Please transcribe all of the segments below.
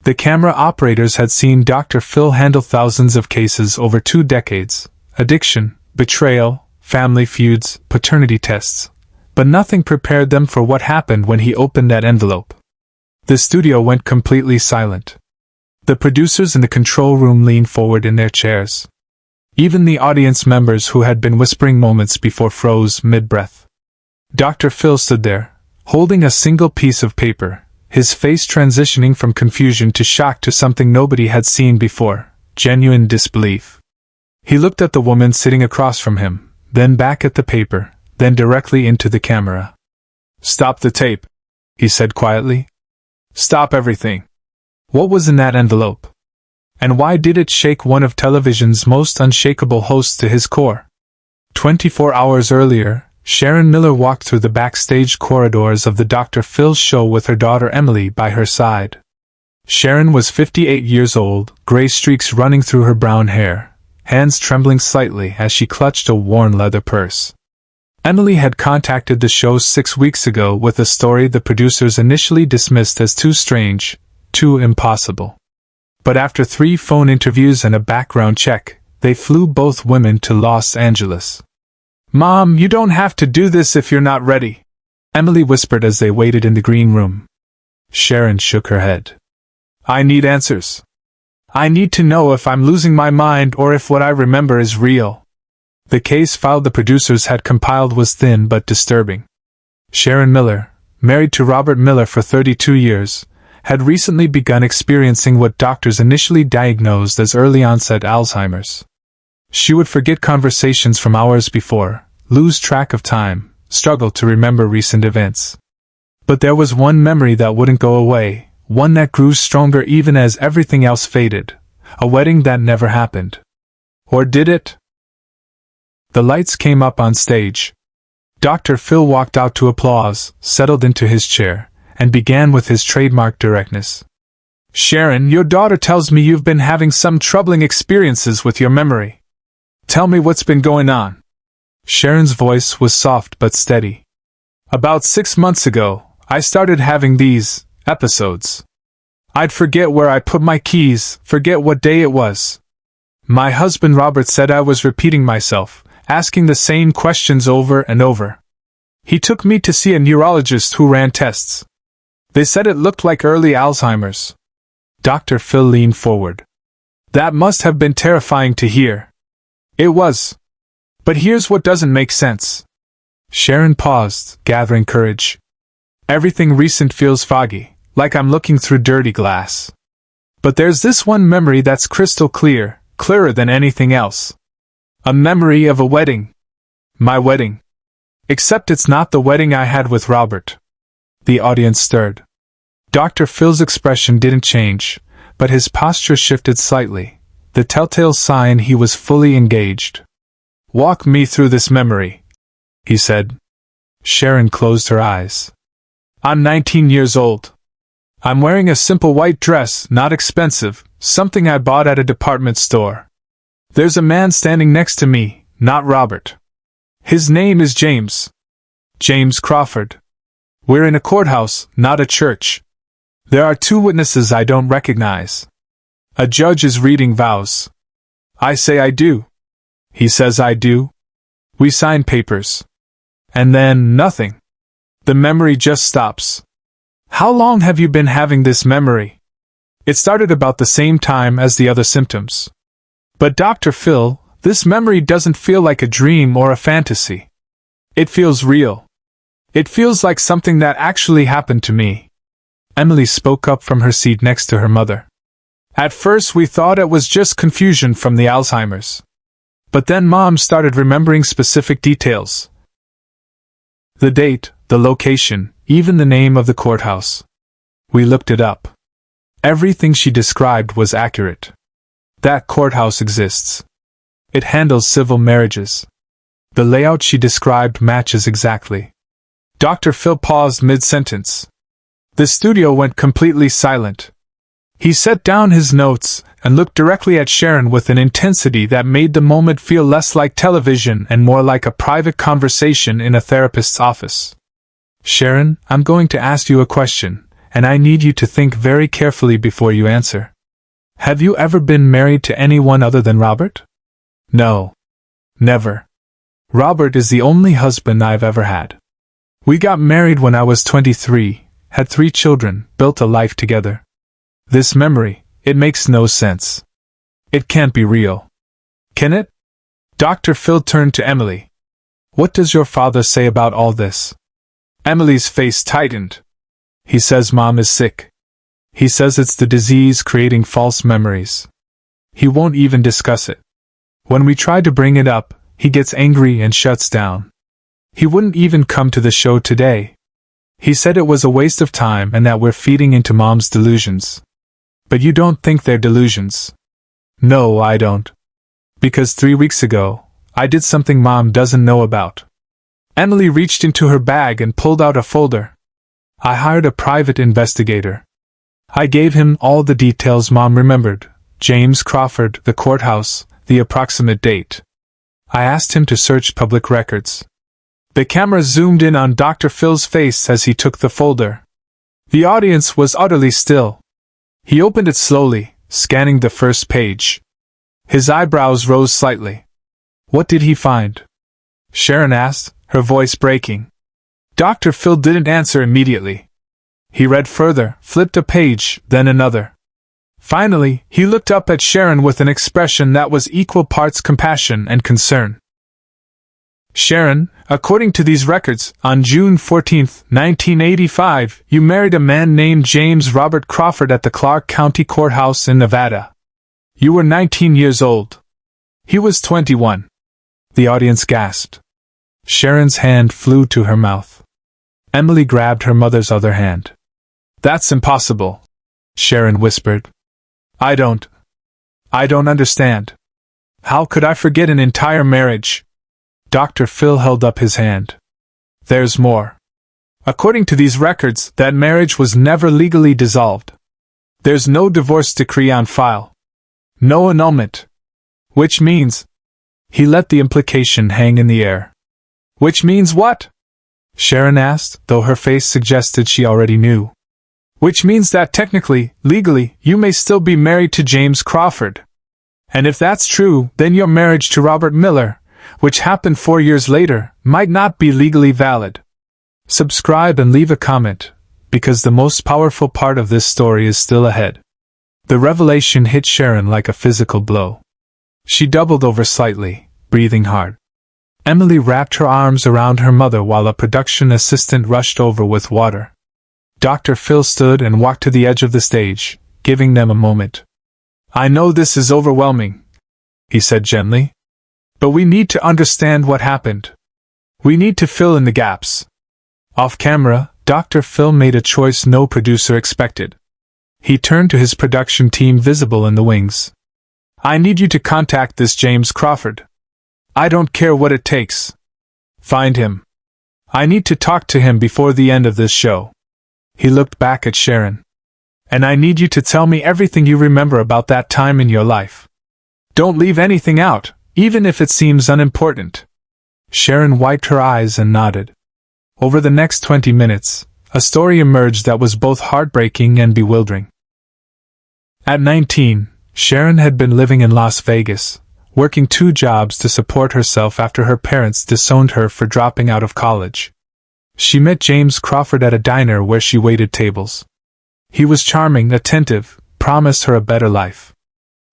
The camera operators had seen Dr. Phil handle thousands of cases over 2 decades: addiction, betrayal, family feuds, paternity tests. But nothing prepared them for what happened when he opened that envelope. The studio went completely silent. The producers in the control room leaned forward in their chairs. Even the audience members who had been whispering moments before froze mid-breath. Dr. Phil stood there, holding a single piece of paper, his face transitioning from confusion to shock to something nobody had seen before: genuine disbelief. He looked at the woman sitting across from him, then back at the paper, then directly into the camera. "Stop the tape," he said quietly. "Stop everything." What was in that envelope? And why did it shake one of television's most unshakable hosts to his core? 24 hours earlier, Sharon Miller walked through the backstage corridors of the Dr. Phil show with her daughter Emily by her side. Sharon was 58 years old, gray streaks running through her brown hair, hands trembling slightly as she clutched a worn leather purse. Emily had contacted the show 6 weeks ago with a story the producers initially dismissed as too strange, too impossible. But after 3 phone interviews and a background check, they flew both women to Los Angeles. "Mom, you don't have to do this if you're not ready," Emily whispered as they waited in the green room. Sharon shook her head. "I need answers. I need to know if I'm losing my mind or if what I remember is real." The case file the producers had compiled was thin but disturbing. Sharon Miller, married to Robert Miller for 32 years, had recently begun experiencing what doctors initially diagnosed as early-onset Alzheimer's. She would forget conversations from hours before, lose track of time, struggle to remember recent events. But there was one memory that wouldn't go away, one that grew stronger even as everything else faded: a wedding that never happened. Or did it? The lights came up on stage. Dr. Phil walked out to applause, settled into his chair, and began with his trademark directness. "Sharon, your daughter tells me you've been having some troubling experiences with your memory. Tell me what's been going on." Sharon's voice was soft but steady. "About 6 months ago, I started having these episodes. I'd forget where I put my keys, forget what day it was. My husband Robert said I was repeating myself, asking the same questions over and over. He took me to see a neurologist who ran tests. They said it looked like early Alzheimer's." Dr. Phil leaned forward. "That must have been terrifying to hear." "It was. But here's what doesn't make sense." Sharon paused, gathering courage. "Everything recent feels foggy, like I'm looking through dirty glass. But there's this one memory that's crystal clear, clearer than anything else. A memory of a wedding. My wedding. Except it's not the wedding I had with Robert." The audience stirred. Dr. Phil's expression didn't change, but his posture shifted slightly, the telltale sign he was fully engaged. "Walk me through this memory," he said. Sharon closed her eyes. "I'm 19 years old. I'm wearing a simple white dress, not expensive, something I bought at a department store. There's a man standing next to me, not Robert. His name is James. James Crawford. We're in a courthouse, not a church. There are 2 witnesses I don't recognize. A judge is reading vows. I say I do. He says I do. We sign papers. And then nothing. The memory just stops." "How long have you been having this memory?" "It started about the same time as the other symptoms. But Dr. Phil, this memory doesn't feel like a dream or a fantasy. It feels real. It feels like something that actually happened to me." Emily spoke up from her seat next to her mother. "At first we thought it was just confusion from the Alzheimer's. But then Mom started remembering specific details. The date, the location, even the name of the courthouse. We looked it up. Everything she described was accurate. That courthouse exists. It handles civil marriages. The layout she described matches exactly." Dr. Phil paused mid-sentence. The studio went completely silent. He set down his notes and looked directly at Sharon with an intensity that made the moment feel less like television and more like a private conversation in a therapist's office. "Sharon, I'm going to ask you a question, and I need you to think very carefully before you answer. Have you ever been married to anyone other than Robert? No. Never. Robert is the only husband I've ever had. We got married when I was 23, had 3 children, built a life together. This memory, it makes no sense. It can't be real. Can it? Dr. Phil turned to Emily. What does your father say about all this? Emily's face tightened. He says Mom is sick. He says it's the disease creating false memories. He won't even discuss it. When we try to bring it up, he gets angry and shuts down. He wouldn't even come to the show today. He said it was a waste of time and that we're feeding into Mom's delusions. But you don't think they're delusions? No, I don't. Because 3 weeks ago, I did something Mom doesn't know about. Emily reached into her bag and pulled out a folder. I hired a private investigator. I gave him all the details Mom remembered: James Crawford, the courthouse, the approximate date. I asked him to search public records. The camera zoomed in on Dr. Phil's face as he took the folder. The audience was utterly still. He opened it slowly, scanning the first page. His eyebrows rose slightly. What did he find? Sharon asked, her voice breaking. Dr. Phil didn't answer immediately. He read further, flipped a page, then another. Finally, he looked up at Sharon with an expression that was equal parts compassion and concern. Sharon, according to these records, on June 14, 1985, you married a man named James Robert Crawford at the Clark County Courthouse in Nevada. You were 19 years old. He was 21. The audience gasped. Sharon's hand flew to her mouth. Emily grabbed her mother's other hand. That's impossible, Sharon whispered. I don't understand. How could I forget an entire marriage? Dr. Phil held up his hand. There's more. According to these records, that marriage was never legally dissolved. There's no divorce decree on file. No annulment. Which means... He let the implication hang in the air. Which means what? Sharon asked, though her face suggested she already knew. Which means that technically, legally, you may still be married to James Crawford. And if that's true, then your marriage to Robert Miller, which happened 4 years later, might not be legally valid. Subscribe and leave a comment, because the most powerful part of this story is still ahead. The revelation hit Sharon like a physical blow. She doubled over slightly, breathing hard. Emily wrapped her arms around her mother while a production assistant rushed over with water. Dr. Phil stood and walked to the edge of the stage, giving them a moment. I know this is overwhelming, he said gently. But we need to understand what happened. We need to fill in the gaps. Off camera, Dr. Phil made a choice no producer expected. He turned to his production team visible in the wings. I need you to contact this James Crawford. I don't care what it takes. Find him. I need to talk to him before the end of this show. He looked back at Sharon. And I need you to tell me everything you remember about that time in your life. Don't leave anything out, even if it seems unimportant. Sharon wiped her eyes and nodded. Over the next 20 minutes, a story emerged that was both heartbreaking and bewildering. At 19, Sharon had been living in Las Vegas, working 2 jobs to support herself after her parents disowned her for dropping out of college. She met James Crawford at a diner where she waited tables. He was charming, attentive, promised her a better life.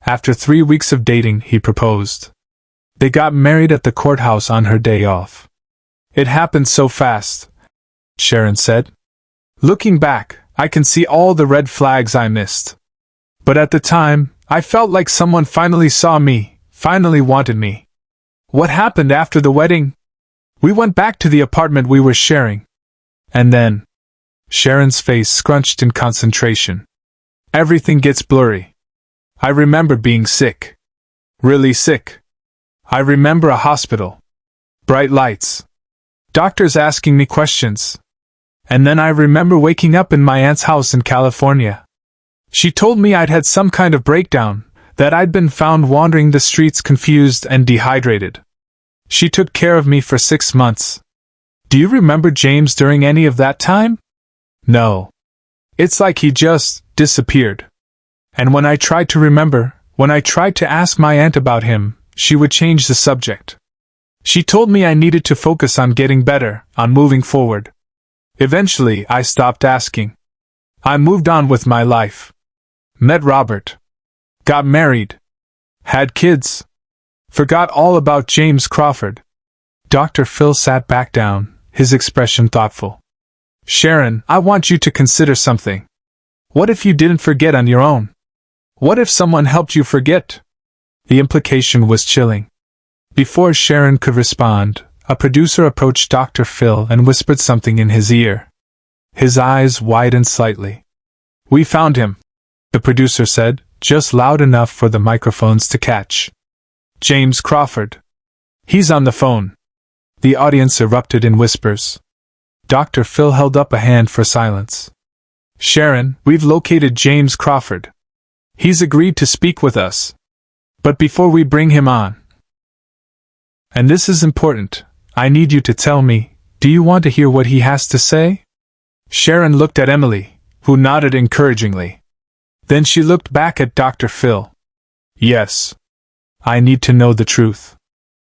After 3 weeks of dating, he proposed. They got married at the courthouse on her day off. It happened so fast, Sharon said. Looking back, I can see all the red flags I missed. But at the time, I felt like someone finally saw me, finally wanted me. What happened after the wedding? We went back to the apartment we were sharing. And then... Sharon's face scrunched in concentration. Everything gets blurry. I remember being sick. Really sick. I remember a hospital. Bright lights. Doctors asking me questions. And then I remember waking up in my aunt's house in California. She told me I'd had some kind of breakdown, that I'd been found wandering the streets confused and dehydrated. She took care of me for 6 months. Do you remember James during any of that time? No. It's like he just disappeared. And when I tried to remember, when I tried to ask my aunt about him, she would change the subject. She told me I needed to focus on getting better, on moving forward. Eventually, I stopped asking. I moved on with my life. Met Robert. Got married. Had kids. Forgot all about James Crawford. Dr. Phil sat back down, his expression thoughtful. Sharon, I want you to consider something. What if you didn't forget on your own? What if someone helped you forget? The implication was chilling. Before Sharon could respond, a producer approached Dr. Phil and whispered something in his ear. His eyes widened slightly. We found him, the producer said, just loud enough for the microphones to catch. James Crawford. He's on the phone. The audience erupted in whispers. Dr. Phil held up a hand for silence. Sharon, we've located James Crawford. He's agreed to speak with us. But before we bring him on, and this is important, I need you to tell me, do you want to hear what he has to say? Sharon looked at Emily, who nodded encouragingly. Then she looked back at Dr. Phil. Yes. I need to know the truth.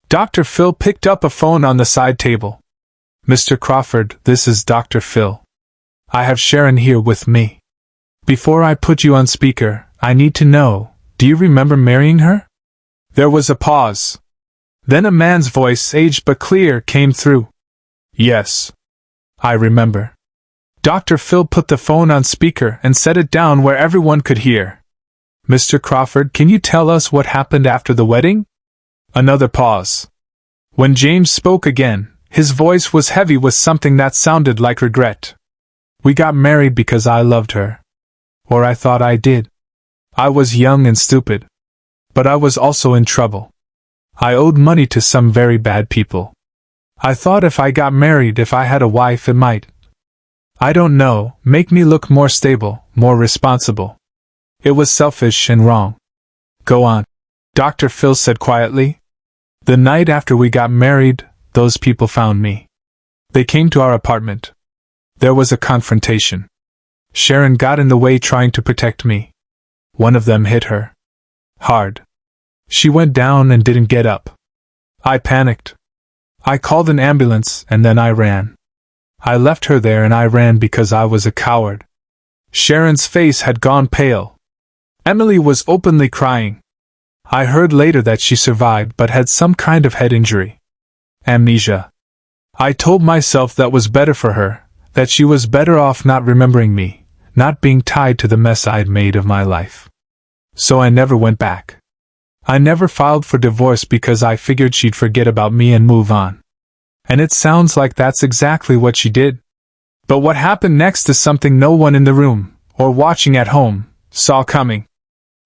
Dr. Phil picked up a phone on the side table. Mr. Crawford, this is Dr. Phil. I have Sharon here with me. Before I put you on speaker, I need to know, do you remember marrying her? There was a pause. Then a man's voice, aged but clear, came through. Yes. I remember. Dr. Phil put the phone on speaker and set it down where everyone could hear. Mr. Crawford, can you tell us what happened after the wedding? Another pause. When James spoke again, his voice was heavy with something that sounded like regret. We got married because I loved her. Or I thought I did. I was young and stupid. But I was also in trouble. I owed money to some very bad people. I thought if I got married, if I had a wife, it might, I don't know, make me look more stable, more responsible. It was selfish and wrong. Go on, Dr. Phil said quietly. The night after we got married, those people found me. They came to our apartment. There was a confrontation. Sharon got in the way trying to protect me. One of them hit her. Hard. She went down and didn't get up. I panicked. I called an ambulance and then I ran. I left her there and I ran because I was a coward. Sharon's face had gone pale. Emily was openly crying. I heard later that she survived but had some kind of head injury. Amnesia. I told myself that was better for her, that she was better off not remembering me, not being tied to the mess I'd made of my life. So I never went back. I never filed for divorce because I figured she'd forget about me and move on. And it sounds like that's exactly what she did. But what happened next is something no one in the room, or watching at home, saw coming.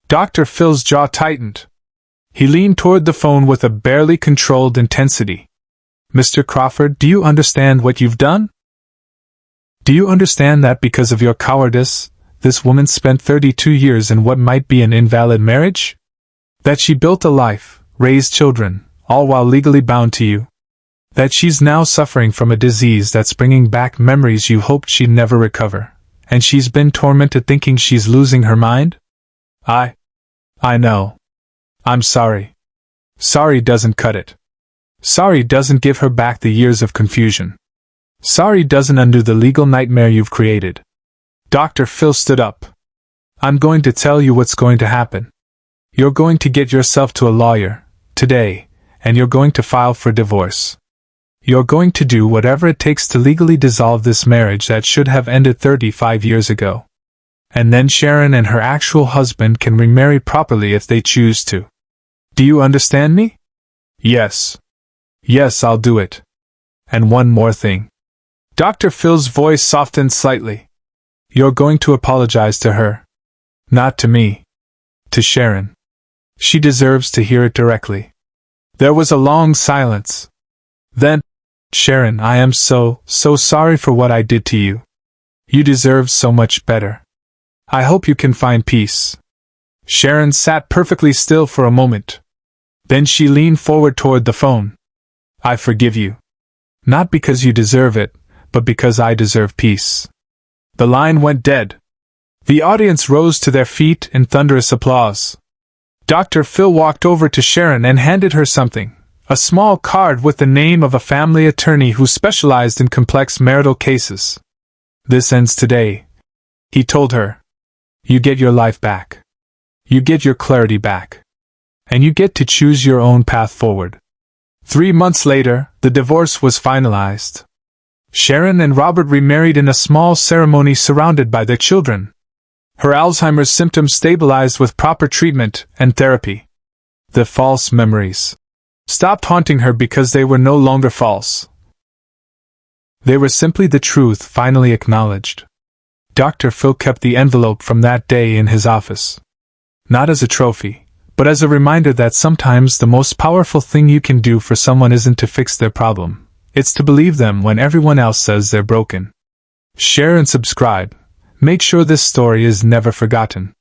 Dr. Phil's jaw tightened. He leaned toward the phone with a barely controlled intensity. Mr. Crawford, do you understand what you've done? Do you understand that because of your cowardice, this woman spent 32 years in what might be an invalid marriage? That she built a life, raised children, all while legally bound to you? That she's now suffering from a disease that's bringing back memories you hoped she'd never recover, and she's been tormented thinking she's losing her mind? I know. I'm sorry. Sorry doesn't cut it. Sorry doesn't give her back the years of confusion. Sorry doesn't undo the legal nightmare you've created. Dr. Phil stood up. I'm going to tell you what's going to happen. You're going to get yourself to a lawyer, today, and you're going to file for divorce. You're going to do whatever it takes to legally dissolve this marriage that should have ended 35 years ago. And then Sharon and her actual husband can remarry properly if they choose to. Do you understand me? Yes. Yes, I'll do it. And one more thing. Dr. Phil's voice softened slightly. You're going to apologize to her. Not to me. To Sharon. She deserves to hear it directly. There was a long silence. Then, Sharon, I am so sorry for what I did to you. You deserve so much better. I hope you can find peace. Sharon sat perfectly still for a moment. Then she leaned forward toward the phone. I forgive you. Not because you deserve it, but because I deserve peace. The line went dead. The audience rose to their feet in thunderous applause. Dr. Phil walked over to Sharon and handed her something, a small card with the name of a family attorney who specialized in complex marital cases. "This ends today," he told her. "You get your life back. You get your clarity back. And you get to choose your own path forward." 3 months later, the divorce was finalized. Sharon and Robert remarried in a small ceremony surrounded by their children. Her Alzheimer's symptoms stabilized with proper treatment and therapy. The false memories stopped haunting her because they were no longer false. They were simply the truth finally acknowledged. Dr. Phil kept the envelope from that day in his office. Not as a trophy, but as a reminder that sometimes the most powerful thing you can do for someone isn't to fix their problem, it's to believe them when everyone else says they're broken. Share and subscribe. Make sure this story is never forgotten.